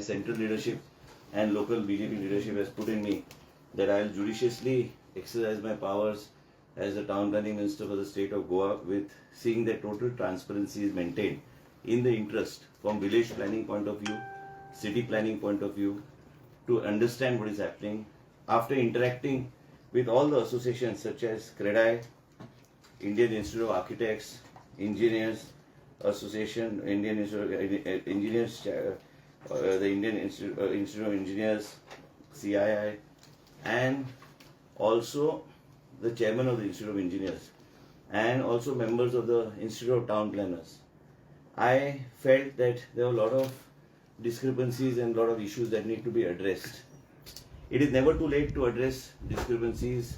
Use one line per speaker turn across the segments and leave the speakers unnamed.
central leadership and local BJP leadership has put in me that I will judiciously exercise my powers as the town planning minister for the state of Goa, with seeing that total transparency is maintained in the interest from village planning point of view, city planning point of view, to understand what is happening after interacting with all the associations such as CREDAI, Indian Institute of Architects, Engineers Association, Indian Institute of Engineers, the Indian Institute of Engineers, CII, and also the chairman of the Institute of Engineers, and also members of the Institute of Town Planners. I felt that there were a lot of discrepancies and a lot of issues that need to be addressed. It is never too late to address discrepancies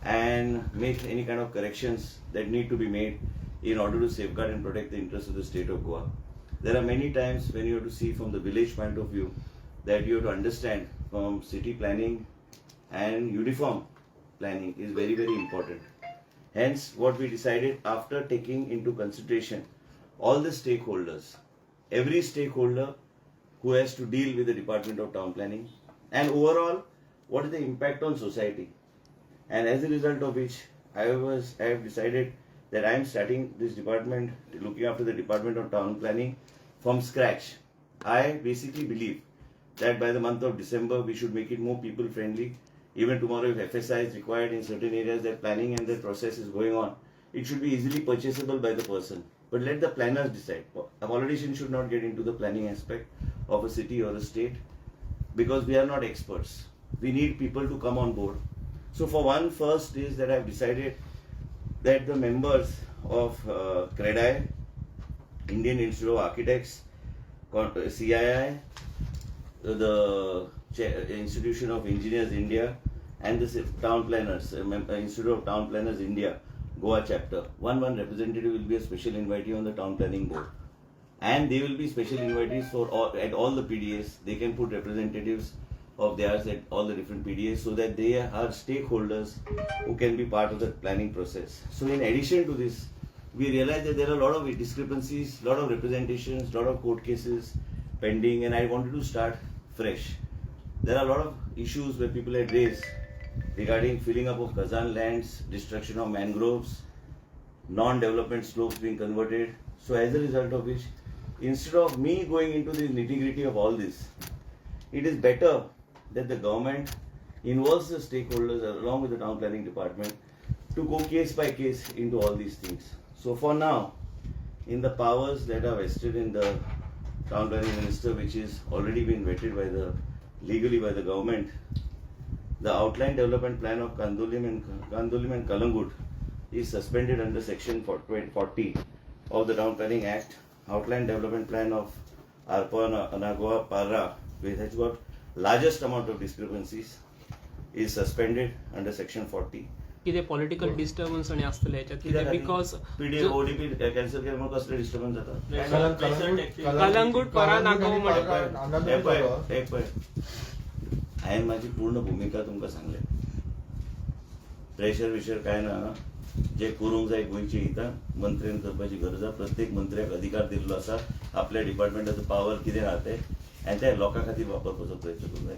and make any kind of corrections that need to be made in order to safeguard and protect the interests of the state of Goa. There are many times when you have to see from the village point of view that you have to understand from city planning and uniform planning is very, very important. Hence, what we decided after taking into consideration all the stakeholders, every stakeholder who has to deal with the Department of Town Planning, and overall, what is the impact on society. And as a result of which, I have decided that I am starting this department, looking after the Department of Town Planning from scratch. I basically believe that by the month of December, we should make it more people friendly. Even tomorrow, if FSI is required in certain areas that planning and that process is going on, it should be easily purchasable by the person. But let the planners decide. A politician should not get into the planning aspect of a city or a state, because we are not experts. We need people to come on board. So for one, first is that I have decided that the members of CREDAI, Indian Institute of Architects, CII, the Institution of Engineers India, and the Town Planners, Institute of Town Planners India, Goa chapter, one representative will be a special invitee on the Town Planning Board. And they will be special invitees at all the PDAs. They can put representatives of theirs at all the different PDAs, so that they are stakeholders who can be part of the planning process. So in addition to this, we realize that there are a lot of discrepancies, a lot of representations, a lot of court cases pending, and I wanted to start fresh. There are a lot of issues where people had raised regarding filling up of Khazan lands, destruction of mangroves, non-development slopes being converted. So as a result of which, instead of me going into the nitty-gritty of all this, it is better that the government involves the stakeholders along with the town planning department to go case by case into all these things. So for now, in the powers that are vested in the town planning minister, which is already been vetted legally by the government, the outline development plan of Kandolim and Kalangut is suspended under section 40 of the Town Planning Act. Outline development plan of Arpa Anagoa Para, which has got largest amount of discrepancies, is suspended under section 40.
किती political disturbance आणि असतले याच्यात किती because
PDA ODP cancel केल्यामुळे कसले disturbance जातात
कलंगूट परा नागाव
हांवें माझी पूर्ण भूमिका तुमकां सांगले. प्रेशर काय ना, जे करूंक जाय गोंयचे हितां मंत्र्यान करपाची गरज आसा. प्रत्येक मंत्र्याक अधिकार दिल्लो आसा आपल्या डिपार्टमेंटाचो पावर कितें आहा ते, आनी त्या लोकां खातीर वापरपाचो प्रयत्न करूंक जाय.